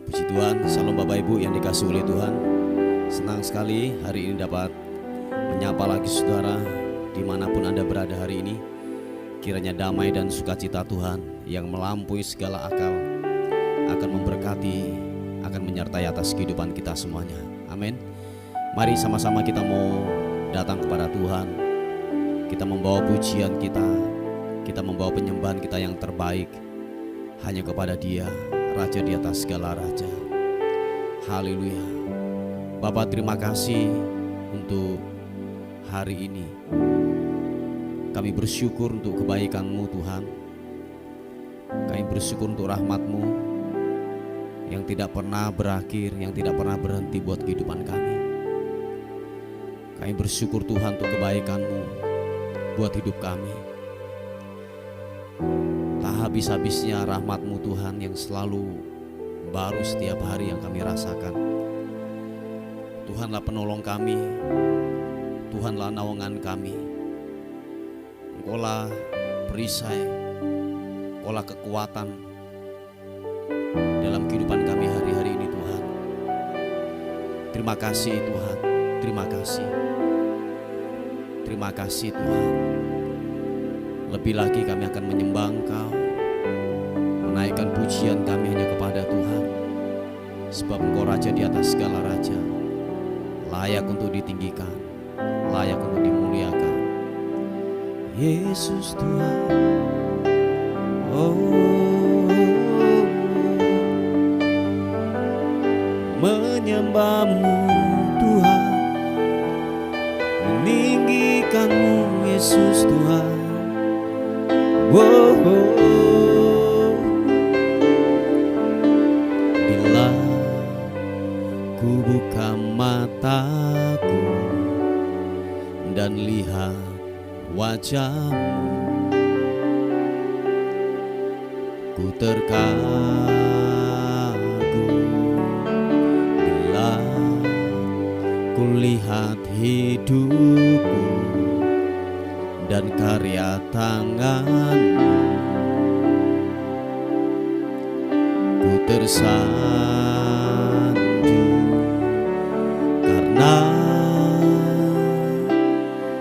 Puji Tuhan, salam Bapak Ibu yang dikasihi oleh Tuhan. Senang sekali hari ini dapat menyapa lagi saudara dimanapun Anda berada hari ini. Kiranya damai dan sukacita Tuhan yang melampaui segala akal akan memberkati, akan menyertai atas kehidupan kita semuanya. Amin. Mari sama-sama kita mau datang kepada Tuhan. Kita membawa pujian kita membawa penyembahan kita yang terbaik hanya kepada Dia, Raja di atas segala raja. Haleluya. Bapak, terima kasih untuk hari ini. Kami bersyukur untuk kebaikan-Mu Tuhan. Kami bersyukur untuk rahmat-Mu yang tidak pernah berakhir, yang tidak pernah berhenti buat kehidupan kami. Kami bersyukur Tuhan untuk kebaikan-Mu buat hidup kami. Tak habis-habisnya rahmat-Mu Tuhan yang selalu baru setiap hari yang kami rasakan. Tuhanlah penolong kami, Tuhanlah naungan kami. Engkaulah perisai, Engkaulah kekuatan dalam kehidupan kami hari-hari ini Tuhan. Terima kasih Tuhan, terima kasih. Terima kasih Tuhan. Lebih lagi kami akan menyembah Engkau, menaikkan pujian kami hanya kepada Tuhan. Sebab Engkau Raja di atas segala raja, layak untuk ditinggikan, layak untuk dimuliakan. Yesus Tuhan, menyembah-Mu Tuhan, meninggikan-Mu Yesus Tuhan. Bila ku buka mataku dan lihat wajah-Mu, ku terkagum. Bila ku lihat hidupku dan karya tangan-Mu, ku tersanjung karena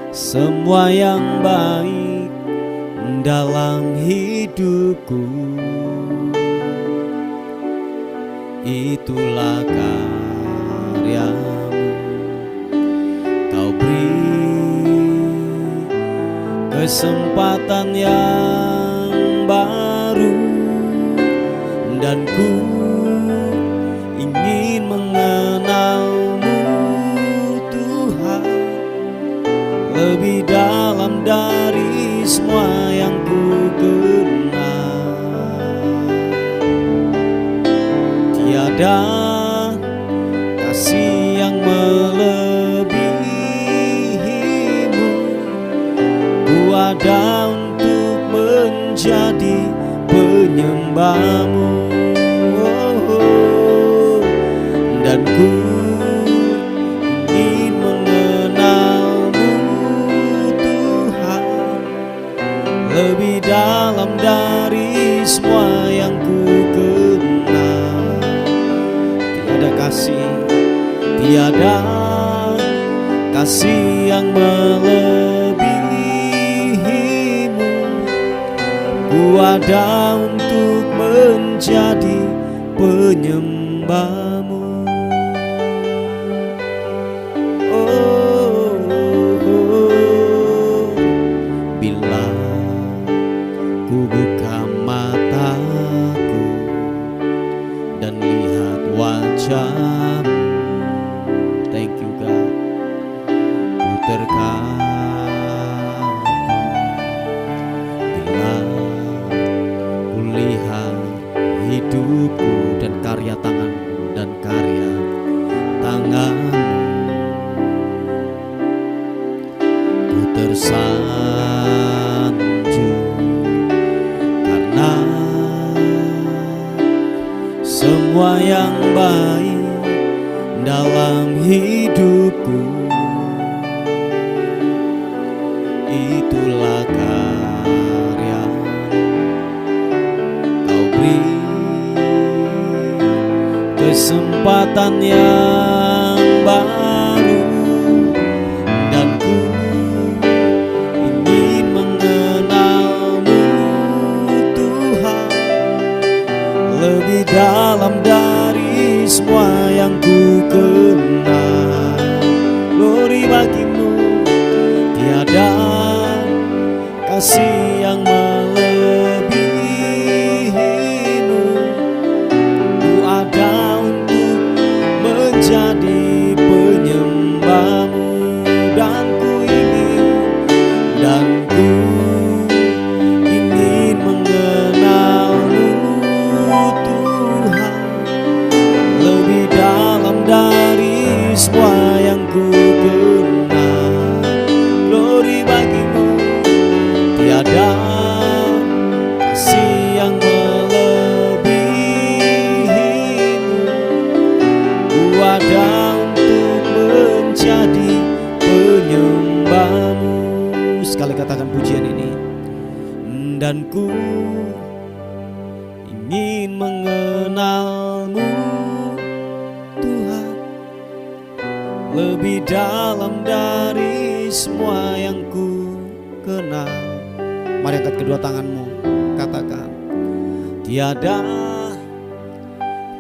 semua yang baik dalam hidupku itulah karya-Mu. Kau beri kesempatan yang baru dan ku ingin mengenal-Mu Tuhan lebih dalam dari semua yang ku kenal. Tiada kasih yang melebihi-Mu. Ku ada untuk menjadi penyembah-Mu, dan ku ingin mengenal-Mu Tuhan lebih dalam dari semua yang ku kenal. Tiada kasih yang melebihi-Mu. Ku ada untuk menjadi penyembah-Mu. Bila ku buka mataku dan lihat wajah-Mu, thank you God, ku terkagum. Bila ku lihat hidupku dan karya tangan-Mu, dan karya tangan-Mu, ku tersanjung karena semua yang baik dalam hidupku itulah karya-Mu. Kau beri kesempatan yang baru, dan ku ingin mengenalmu Tuhan lebih dalam dari semua yang ku kenal. Glory bagimu, tiada kasih yang melebihimu. Ku ada untuk menjadi penyembahmu, dan ku ingin mengenalmu Tuhan lebih dalam dari semua yang ku kenal. Glory bagimu, tiada kasih yang melebihimu. Ku ada untuk menjadi penyembahmu. Sekali katakan pujian ini. Dan ku ingin mengenalmu Tuhan lebih dalam dari semua yang ku kenal. Mari angkat kedua tanganmu, katakan, tiada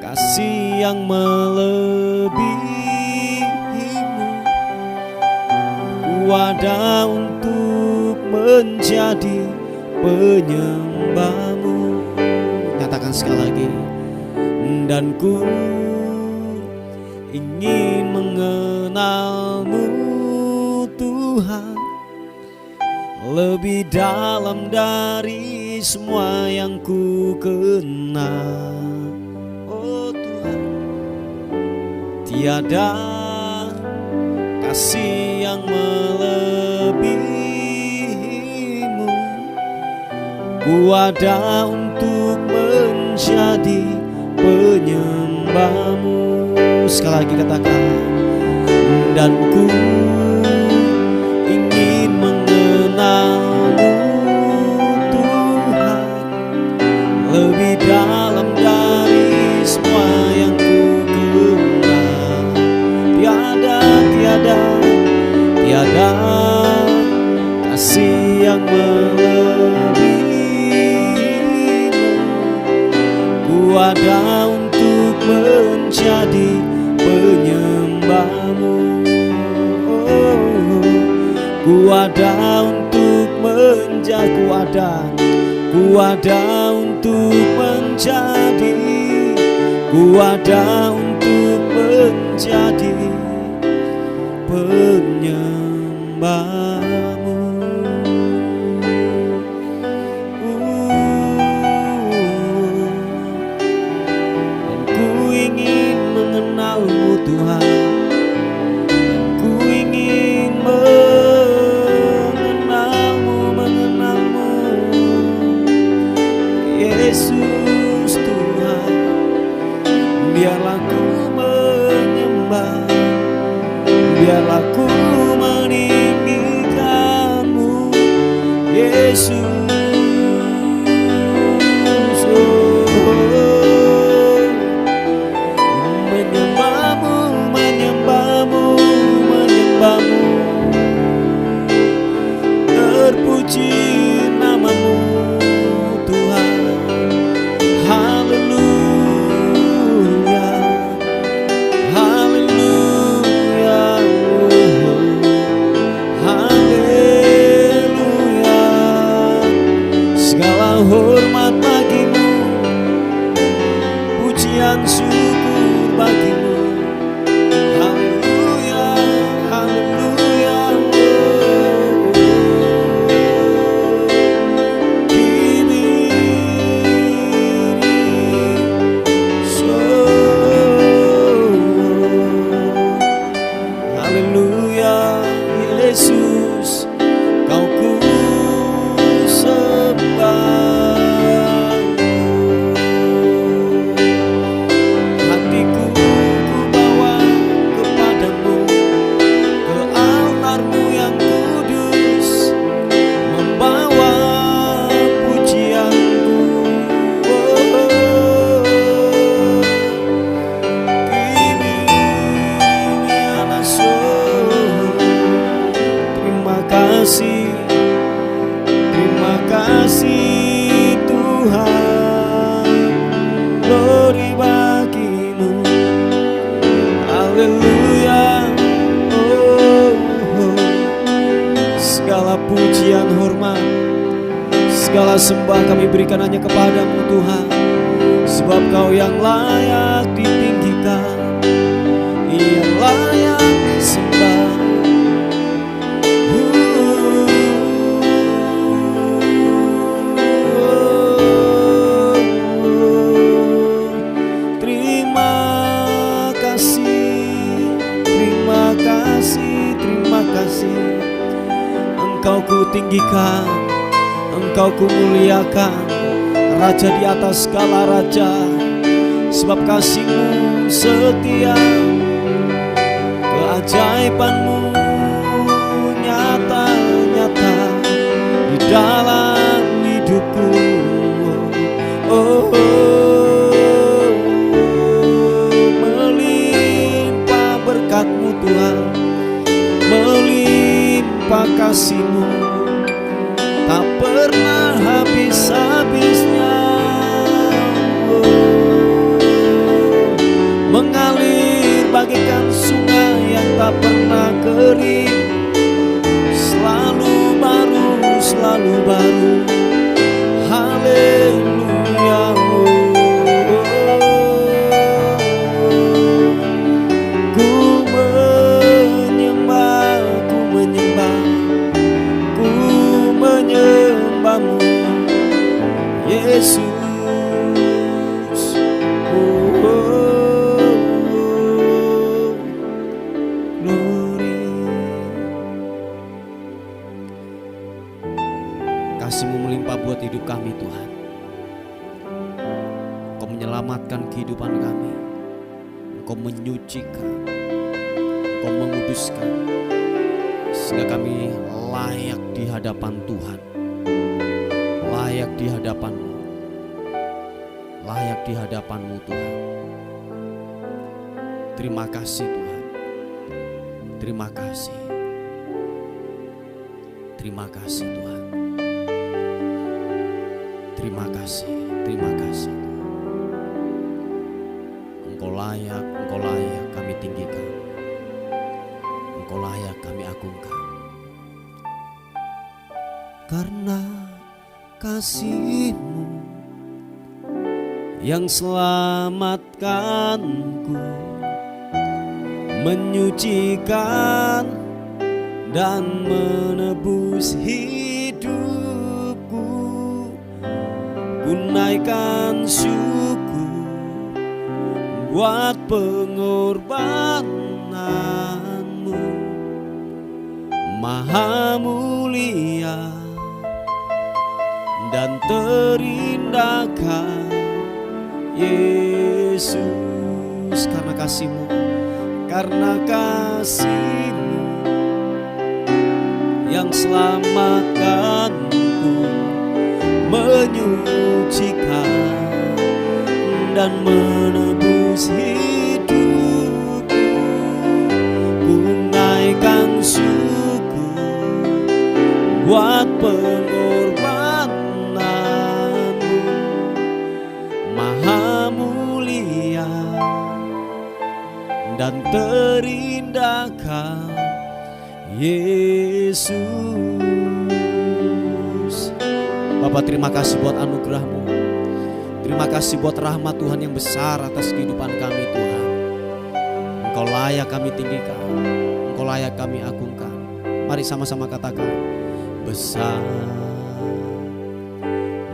kasih yang melebihimu. Ku ada untuk menjadi penyembahmu. Nyatakan sekali lagi. Dan ku ingin mengenalmu Tuhan lebih dalam dari semua yang ku kenal. Oh Tuhan, tiada kasih yang melebihimu. Ku ada untuk menjadi penyembahmu. Sekali lagi katakan. Dan ku ingin mengenalmu Tuhan lebih dalam dari semua yang ku kenal. Tiada kasih yang melebihimu. Ku ada untuk menjadi penyembahmu. Ku ada untuk menjadi, ku ada untuk menjadi, ku ada untuk menjadi penyembahmu. Dan ku ingin mengenalmu Tuhan, ku ingin mengenalmu Yesus Tuhan. Biarlah ku menyembah, biarlah ku meninggikanmu Yesus. Terpuji namamu Tuhan. Haleluya, haleluya, haleluya. Segala hormat bagimu, pujian syukur bagimu. Haleluya, haleluya. Yesus, kau ku sembah. sembah kami berikan hanya kepadamu Tuhan, sebab Kau yang layak ditinggikan, yang layak disembah. Terima kasih, Engkau ku tinggikan, Engkau ku muliakan, Raja di atas segala raja, sebab kasih-Mu setia, keajaiban-Mu nyata-nyata di dalam hidupku. Melimpah berkat-Mu Tuhan, melimpah kasih-Mu, tak pernah habis-habisnya, mengalir bagaikan sungai yang tak pernah kering, selalu baru, selalu baru. Haleluya. Yesus, glory. Kasih-Mu melimpah buat hidup kami Tuhan. Engkau menyelamatkan kehidupan kami, Engkau menyucikan, Engkau menguduskan, sehingga kami layak di hadapan Tuhan, layak di hadapan-Mu, layak di hadapan-Mu Tuhan. Terima kasih Tuhan, terima kasih, terima kasih Tuhan, terima kasih, terima kasih Tuhan. Engkau layak kami tinggikan, Engkau layak kami agungkan. Karena kasih-Mu yang selamatkanku, menyucikan dan menebus hidupku, ku naikkan syukur buat pengorbanan-Mu, Maha mulia dan terindahkan Yesus. Karena kasih-Mu, karena kasih-Mu yang selamatkanku, menyucikan dan menebus hidupku, ku naikkan syukur buat pengorbanan-Mu, Maha mulia dan terindahkan Yesus. Bapa, terima kasih buat anugerah-Mu, terima kasih buat rahmat Tuhan yang besar atas kehidupan kami Tuhan. Engkau layak kami tinggikan, Engkau layak kami agungkan. Mari sama-sama katakan, besar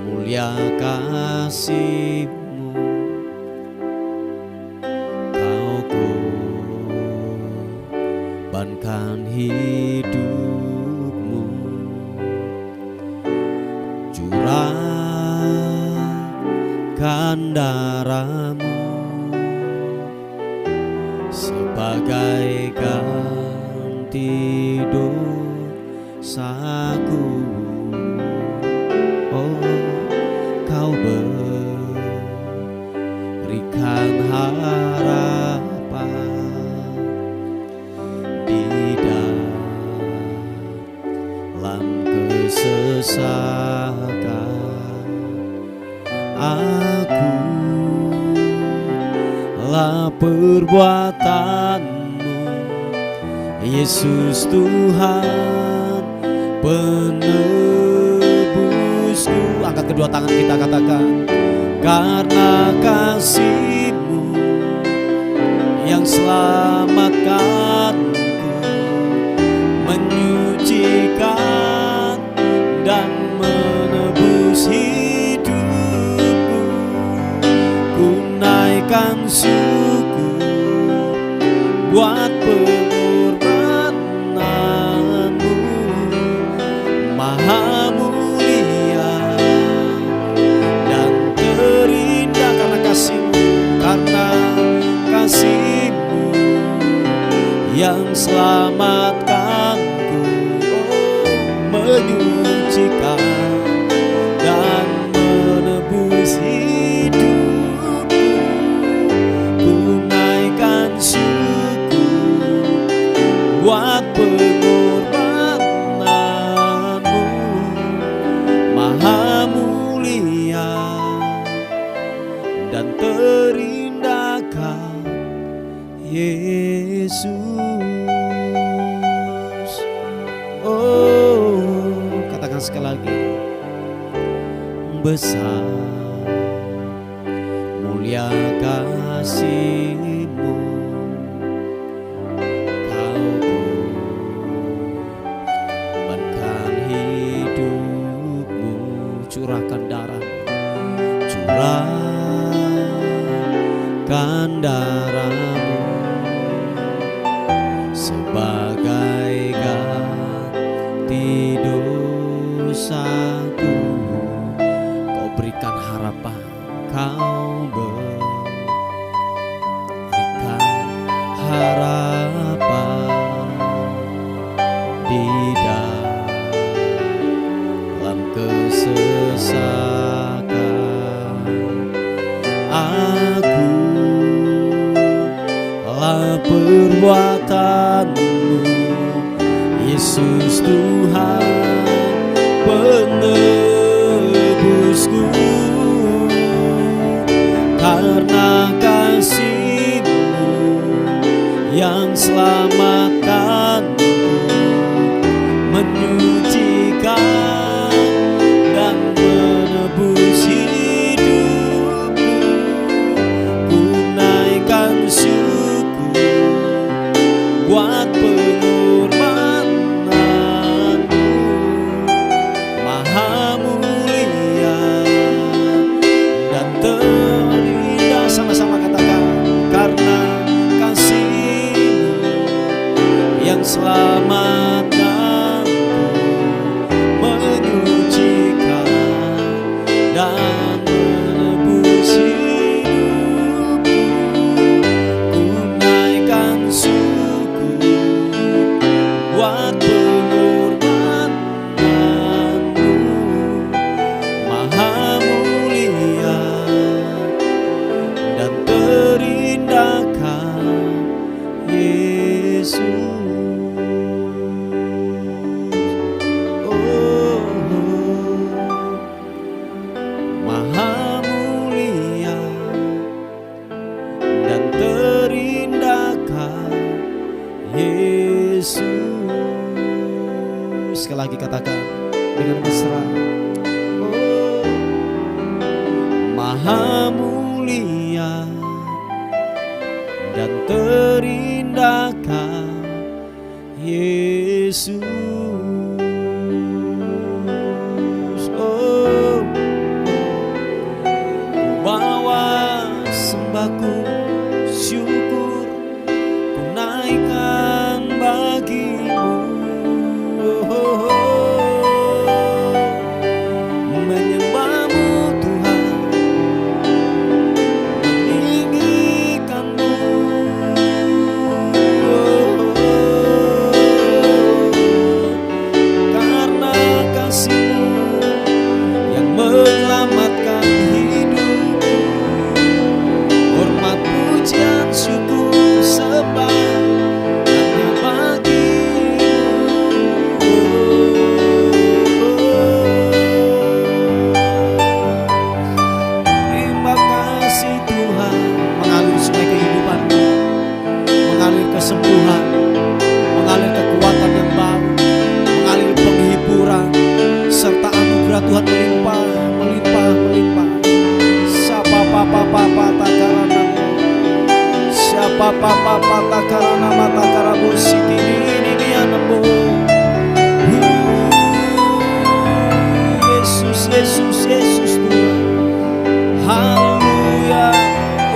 mulia kasih-Mu, Kau korbankan hidupmu, curahkan darah-Mu sebagai ganti dosaku. Oh, Kau berikan harapan di dalam kesesakan. Aku lah perbuatan-Mu, Yesus Tuhan penebusku. Angkat kedua tangan kita, katakan, karena kasih-Mu yang selamatkanku, menyucikan dan menebus hidupku. Ku naikkan syukur buat pengorbanan-Mu, Maha mulia dan terindah. Karena kasih-Mu, karena kasih-Mu yang selamatkanku, menyucikan dan menebus hidupku. Ku naikkan syukur buat pengorbanan-Mu, Maha mulia dan terindahkan Yesus. Oh, katakan sekali lagi, besar mulia kasih-Mu, Kau korbankan hidupmu, curahkan darah-Mu sebagai ganti dosaku. Kau berikan harapan, Kau berikan harapan di dalam kesesakan. Aku lah perbuatan-Mu, Yesus Tuhan penebusku. Karena kasih-Mu yang selamatkanku, menyucikan dan menebus hidupku. Ku naikkan syukur buat pengorbanan-Mu, Maha mulia dan terindah. Sama-sama katakan, karena kasih-Mu yang selamatkanku, menyucikan dan menebus hidupku. Ku naikkan syukur buat pengorbanan-Mu, Maha mulia dan terindahkan Yesus. Oh, Maha mulia dan terindahkan Yesus. Sekali lagi katakan dengan mesra, oh, Maha mulia dan terindahkan Yesus. Oh, bawa sembahku syukur, ku naikkan bagi-Mu. Oh, menyembah-Mu Tuhan, meninggikan-Mu. Karena kasih-Mu yang menyelamatkan hidupku, hormat pujian syukur takarana mata karabosi ini anamo. Yesus, Yesus, Yesus Tuhan. Haleluya.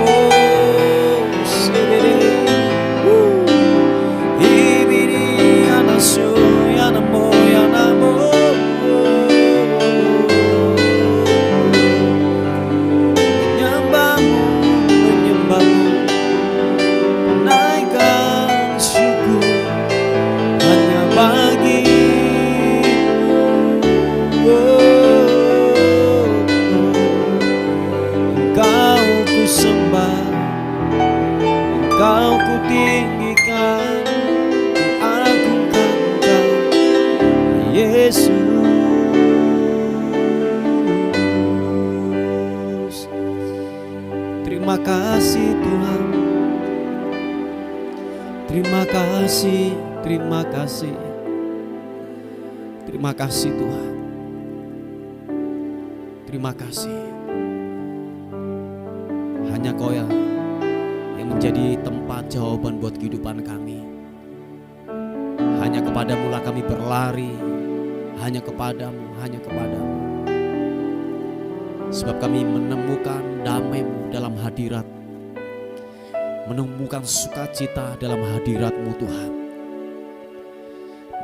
Oh, sebere. Ibiri anasyo yanamo yanamo. Menyembahmu, menyembahmu. Naikkan syukur hanya bagimu. Engkau ku sembah, Engkau ku tinggikan, ku agungkan Engkau, Yesus. Terima kasih Tuhan. Terima kasih, terima kasih. Terima kasih Tuhan. Terima kasih. Hanya Kau yang menjadi tempat jawaban buat kehidupan kami. Hanya kepadamu lah kami berlari. Hanya kepadamu, hanya kepadamu. Sebab kami menemukan damai-Mu dalam hadirat, menemukan sukacita dalam hadirat-Mu Tuhan,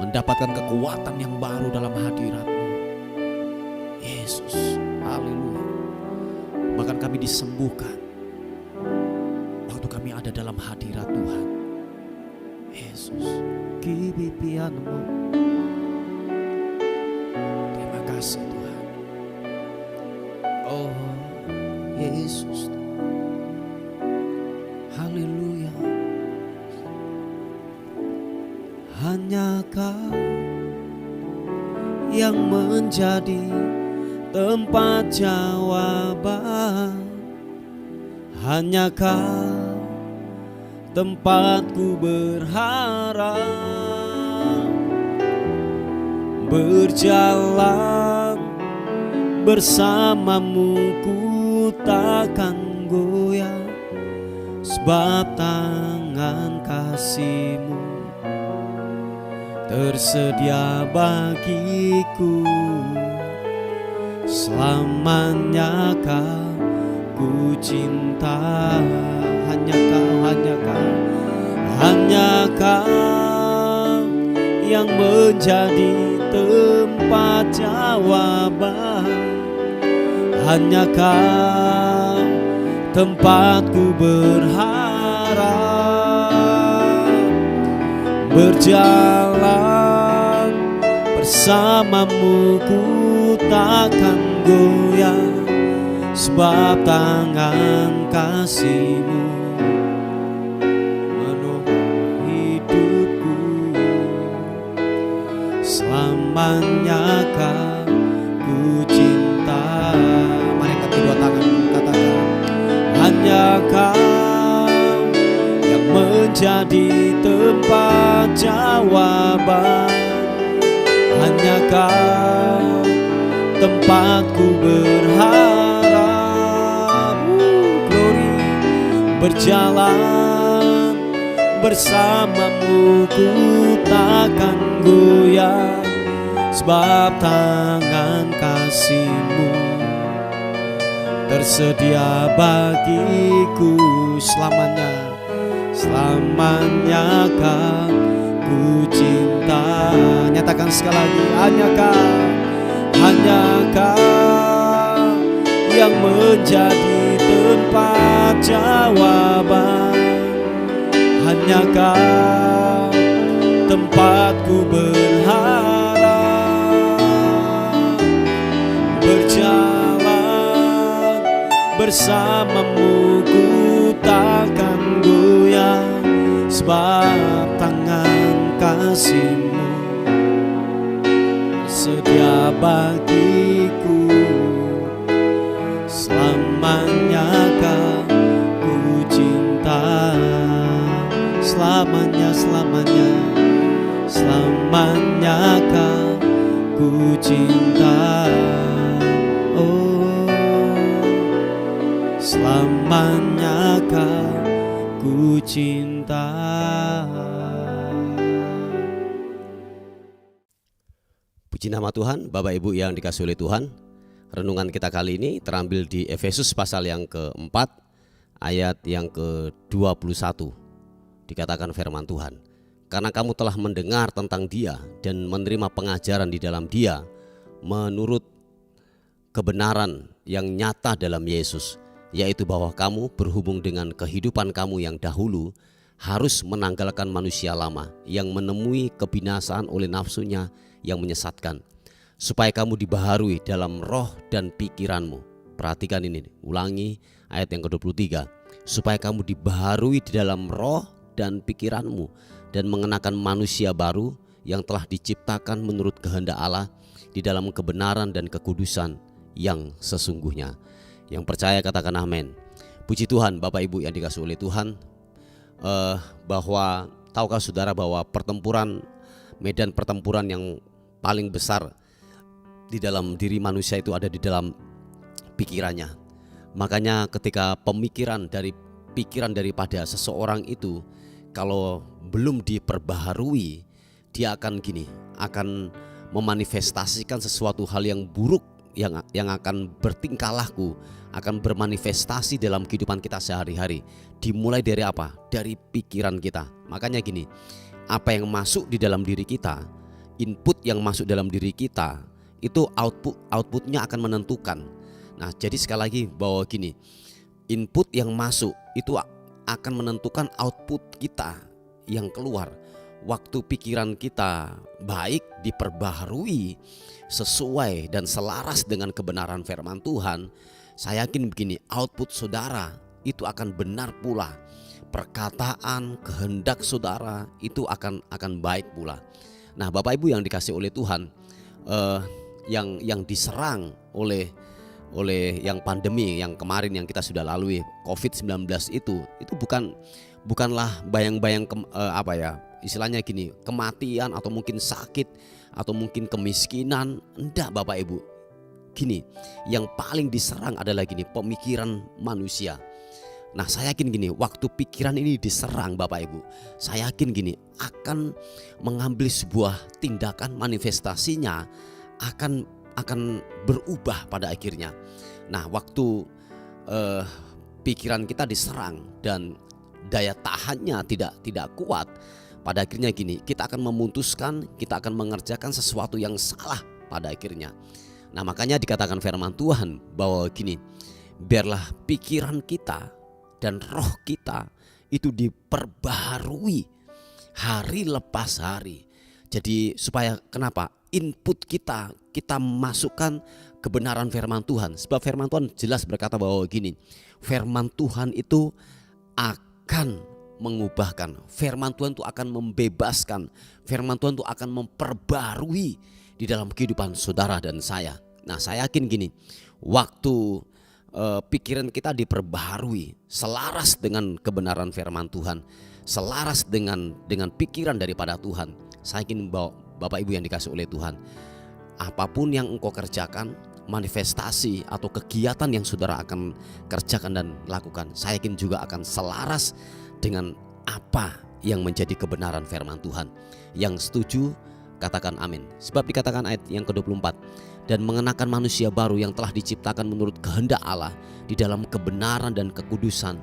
mendapatkan kekuatan yang baru dalam hadirat-Mu Yesus. Haleluya. Bahkan kami disembuhkan waktu kami ada dalam hadirat Tuhan Yesus. Kibipianmu. Terima kasih Tuhan. Oh Yesus. Haleluya. Hanya Kau yang menjadi tempat jawaban. Hanya Kau tempatku berharap. Berjalan bersamamu ku takkan goyah, sebab tangan kasih-Mu tersedia bagiku. Selamanya Kau ku cinta. Hanya Kau, hanya Kau, hanya Kau yang menjadi tempat jawaban. Hanya Kau tempatku berharap. Berjalan bersamamu ku takkan goyah, sebab tangan kasih-Mu menolong hidupku. Selamanya Kau ku cinta. Mari angkat kedua tanganmu, katakan, hanya Kau yang menjadi tempat jawaban. Hanya Kau tempatku berharap. Glory. Berjalan bersamamu ku takkan goyah, sebab tangan kasih-Mu tersedia bagiku. Selamanya, selamanya Kau ku cinta. Nyatakan sekali lagi, hanya Kau, hanya Kau yang menjadi tempat jawaban. Hanya Kau tempatku berharap. Berjalan bersamamu ku takkan goyah, sebab tangan kasih-Mu sedia bagiku. Selamanya Kau ku cinta. Selamanya, selamanya, selamanya Kau ku cinta. Oh, selamanya Kau ku ku cinta. Puji nama Tuhan, Bapak Ibu yang dikasihi oleh Tuhan. Renungan kita kali ini terambil di Efesus pasal yang keempat, ayat yang ke-21. Dikatakan firman Tuhan, karena kamu telah mendengar tentang Dia dan menerima pengajaran di dalam Dia menurut kebenaran yang nyata dalam Yesus, yaitu bahwa kamu berhubung dengan kehidupan kamu yang dahulu harus menanggalkan manusia lama yang menemui kebinasaan oleh nafsunya yang menyesatkan, supaya kamu dibaharui dalam roh dan pikiranmu. Perhatikan ini, ulangi ayat yang ke-23. Supaya kamu dibaharui di dalam roh dan pikiranmu, dan mengenakan manusia baru yang telah diciptakan menurut kehendak Allah di dalam kebenaran dan kekudusan yang sesungguhnya. Yang percaya katakan amin. Puji Tuhan, Bapak Ibu yang dikasihi oleh Tuhan, bahwa tahukah saudara bahwa medan pertempuran yang paling besar di dalam diri manusia itu ada di dalam pikirannya. Makanya ketika pikiran daripada seseorang itu kalau belum diperbaharui, dia akan akan memanifestasikan sesuatu hal yang buruk yang akan bertingkah laku, akan bermanifestasi dalam kehidupan kita sehari-hari. Dimulai dari apa? Dari pikiran kita. Makanya apa yang masuk di dalam diri kita, input yang masuk dalam diri kita, itu outputnya akan menentukan. Nah, jadi sekali lagi bahwa input yang masuk itu akan menentukan output kita yang keluar. Waktu pikiran kita baik, diperbaharui sesuai dan selaras dengan kebenaran firman Tuhan, saya yakin output saudara itu akan benar pula. Perkataan, kehendak saudara itu akan baik pula. Nah, Bapak Ibu yang dikasihi oleh Tuhan, yang diserang oleh yang pandemi yang kemarin yang kita sudah lalui, COVID-19 itu bukanlah bayang-bayang istilahnya kematian atau mungkin sakit atau mungkin kemiskinan. Enggak, Bapak Ibu. Yang paling diserang adalah pemikiran manusia. Nah, saya yakin waktu pikiran ini diserang, Bapak Ibu, saya yakin akan mengambil sebuah tindakan, manifestasinya akan berubah pada akhirnya. Nah, waktu pikiran kita diserang dan daya tahannya tidak kuat, pada akhirnya kita akan memutuskan, kita akan mengerjakan sesuatu yang salah pada akhirnya. Nah, makanya dikatakan firman Tuhan bahwa biarlah pikiran kita dan roh kita itu diperbaharui hari lepas hari. Jadi supaya kenapa? Input kita masukkan kebenaran firman Tuhan. Sebab firman Tuhan jelas berkata bahwa firman Tuhan itu akan mengubahkan. Firman Tuhan itu akan membebaskan. Firman Tuhan itu akan memperbarui di dalam kehidupan saudara dan saya. Nah, saya yakin waktu pikiran kita diperbaharui selaras dengan kebenaran firman Tuhan, selaras dengan pikiran daripada Tuhan, saya yakin bahwa Bapak Ibu yang dikasihi oleh Tuhan, apapun yang engkau kerjakan, manifestasi atau kegiatan yang saudara akan kerjakan dan lakukan, saya yakin juga akan selaras dengan apa yang menjadi kebenaran firman Tuhan. Yang setuju katakan amin. Sebab dikatakan ayat yang ke-24, dan mengenakan manusia baru yang telah diciptakan menurut kehendak Allah di dalam kebenaran dan kekudusan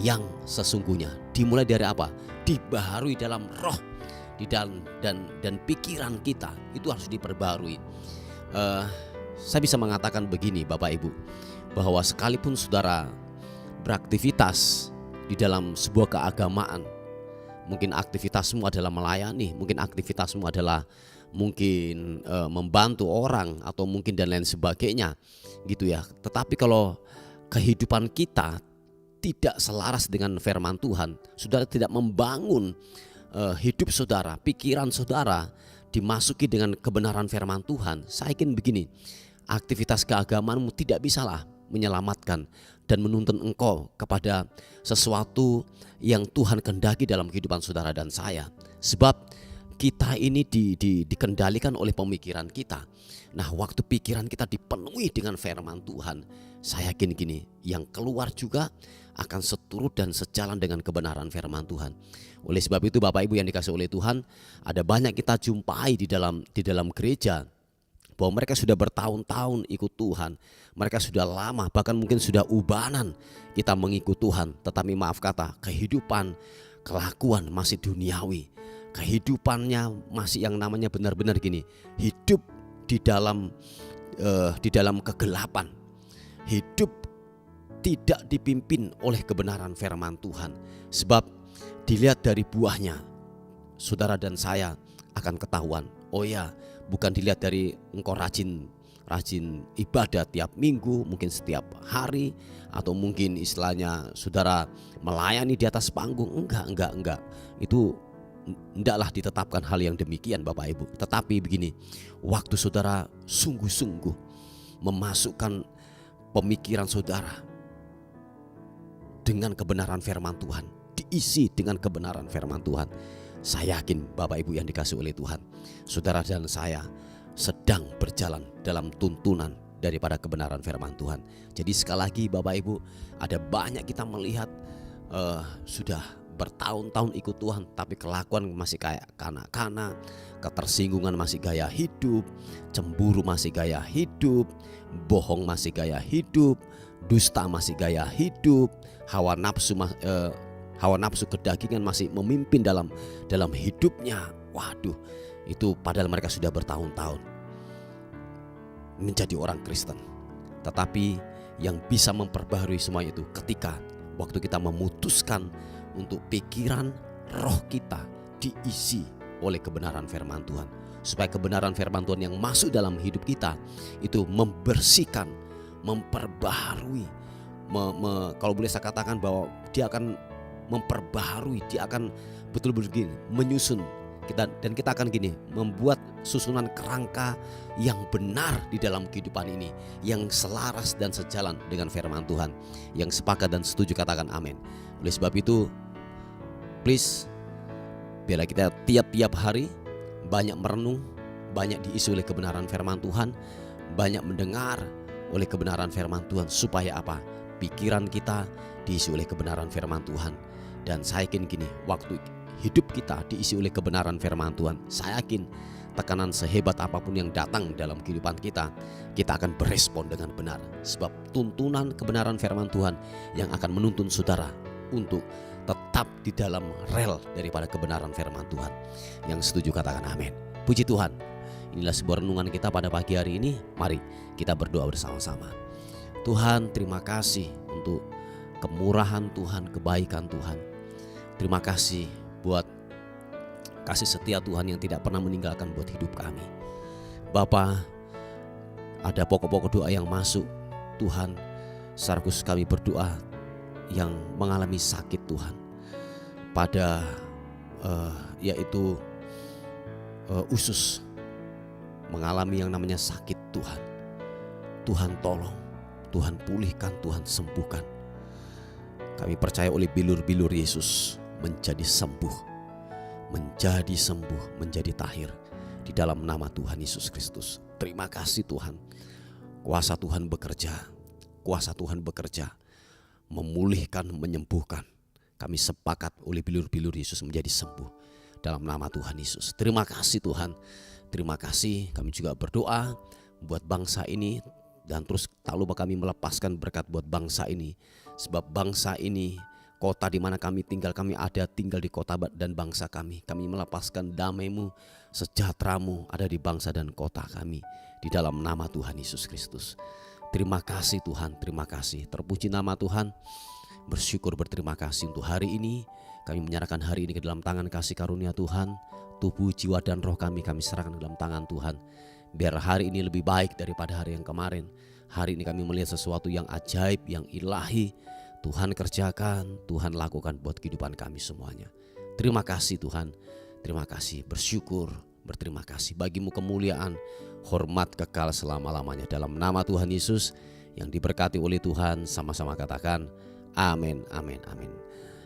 yang sesungguhnya. Dimulai dari apa? Dibaharui dalam roh, di dalam dan pikiran kita itu harus diperbarui. Saya bisa mengatakan begini, Bapak Ibu, bahwa sekalipun saudara beraktivitas di dalam sebuah keagamaan, mungkin aktivitasmu adalah melayani, mungkin aktivitasmu adalah membantu orang atau mungkin dan lain sebagainya ya. Tetapi kalau kehidupan kita tidak selaras dengan firman Tuhan, saudara tidak membangun hidup saudara, pikiran saudara dimasuki dengan kebenaran firman Tuhan, saya yakin aktivitas keagamaanmu tidak bisalah menyelamatkan dan menuntun engkau kepada sesuatu yang Tuhan kehendaki dalam kehidupan saudara dan saya. Sebab kita ini dikendalikan oleh pemikiran kita. Nah, waktu pikiran kita dipenuhi dengan firman Tuhan, saya yakin gini, yang keluar juga akan seturut dan sejalan dengan kebenaran firman Tuhan. Oleh sebab itu Bapak Ibu yang dikasihi oleh Tuhan, ada banyak kita jumpai di dalam gereja bahwa mereka sudah bertahun-tahun ikut Tuhan, mereka sudah lama, bahkan mungkin sudah ubanan kita mengikut Tuhan, tetapi maaf kata, kehidupan, kelakuan masih duniawi, kehidupannya masih yang namanya benar-benar gini, hidup di dalam kegelapan, hidup tidak dipimpin oleh kebenaran firman Tuhan. Sebab dilihat dari buahnya, saudara dan saya akan ketahuan. Oh ya, bukan dilihat dari engkau rajin ibadah tiap minggu, mungkin setiap hari, atau mungkin istilahnya saudara melayani di atas panggung. Enggak. Itu hendaklah ditetapkan hal yang demikian Bapak Ibu. Tetapi begini, waktu saudara sungguh-sungguh memasukkan pemikiran saudara dengan kebenaran firman Tuhan, diisi dengan kebenaran firman Tuhan, saya yakin Bapak Ibu yang dikasihi oleh Tuhan, saudara dan saya sedang berjalan dalam tuntunan daripada kebenaran firman Tuhan. Jadi sekali lagi Bapak Ibu, ada banyak kita melihat sudah bertahun-tahun ikut Tuhan, tapi kelakuan masih kayak kanak-kanak, ketersinggungan masih gaya hidup, cemburu masih gaya hidup, bohong masih gaya hidup, dusta masih gaya hidup, hawa nafsu kedagingan masih memimpin dalam hidupnya. Waduh, itu padahal mereka sudah bertahun-tahun menjadi orang Kristen. Tetapi yang bisa memperbaharui semua itu ketika waktu kita memutuskan untuk pikiran roh kita diisi oleh kebenaran firman Tuhan, supaya kebenaran firman Tuhan yang masuk dalam hidup kita itu membersihkan, memperbaharui, kalau boleh saya katakan bahwa dia akan memperbaharui, dia akan betul-betul menyusun kita, dan kita akan membuat susunan kerangka yang benar di dalam kehidupan ini, yang selaras dan sejalan dengan firman Tuhan. Yang sepakat dan setuju katakan amin. Oleh sebab itu, please, biarlah kita tiap-tiap hari banyak merenung, banyak diisi oleh kebenaran firman Tuhan, banyak mendengar oleh kebenaran firman Tuhan, supaya apa? Pikiran kita diisi oleh kebenaran firman Tuhan. Dan saya yakin waktu hidup kita diisi oleh kebenaran firman Tuhan, saya yakin tekanan sehebat apapun yang datang dalam kehidupan kita akan berespon dengan benar. Sebab tuntunan kebenaran firman Tuhan yang akan menuntun saudara untuk tetap di dalam rel daripada kebenaran firman Tuhan. Yang setuju katakan amin. Puji Tuhan. Inilah sebuah renungan kita pada pagi hari ini. Mari kita berdoa bersama-sama. Tuhan, terima kasih untuk kemurahan Tuhan, kebaikan Tuhan. Terima kasih buat kasih setia Tuhan yang tidak pernah meninggalkan buat hidup kami. Bapa, ada pokok-pokok doa yang masuk Tuhan. Secara khusus kami berdoa yang mengalami sakit Tuhan, pada yaitu usus, mengalami yang namanya sakit Tuhan. Tuhan tolong, Tuhan pulihkan, Tuhan sembuhkan. Kami percaya oleh bilur-bilur Yesus menjadi sembuh, menjadi tahir di dalam nama Tuhan Yesus Kristus. Terima kasih Tuhan. Kuasa Tuhan bekerja, memulihkan, menyembuhkan. Kami sepakat oleh bilur-bilur Yesus menjadi sembuh dalam nama Tuhan Yesus. Terima kasih Tuhan. Terima kasih. Kami juga berdoa buat bangsa ini, dan terus tak lupa kami melepaskan berkat buat bangsa ini. Sebab bangsa ini, kota di mana kami tinggal di kota dan bangsa kami. Kami melepaskan damai-Mu, sejahtera-Mu ada di bangsa dan kota kami, di dalam nama Tuhan Yesus Kristus. Terima kasih Tuhan, terima kasih. Terpuji nama Tuhan. Bersyukur, berterima kasih untuk hari ini. Kami menyerahkan hari ini ke dalam tangan kasih karunia Tuhan. Tubuh, jiwa dan roh kami serahkan ke dalam tangan Tuhan. Biar hari ini lebih baik daripada hari yang kemarin. Hari ini kami melihat sesuatu yang ajaib, yang ilahi. Tuhan kerjakan, Tuhan lakukan buat kehidupan kami semuanya. Terima kasih Tuhan, terima kasih, bersyukur, berterima kasih. Bagi-Mu kemuliaan, hormat kekal selama-lamanya. Dalam nama Tuhan Yesus yang diberkati oleh Tuhan, sama-sama katakan amin, amin, amin.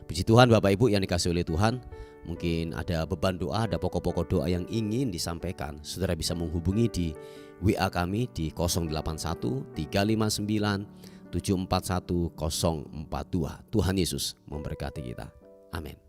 Puji Tuhan Bapak Ibu yang dikasihi oleh Tuhan. mungkin ada beban doa, ada pokok-pokok doa yang ingin disampaikan, saudara bisa menghubungi di WA kami di 081 359 741 042. Tuhan Yesus memberkati kita. Amin.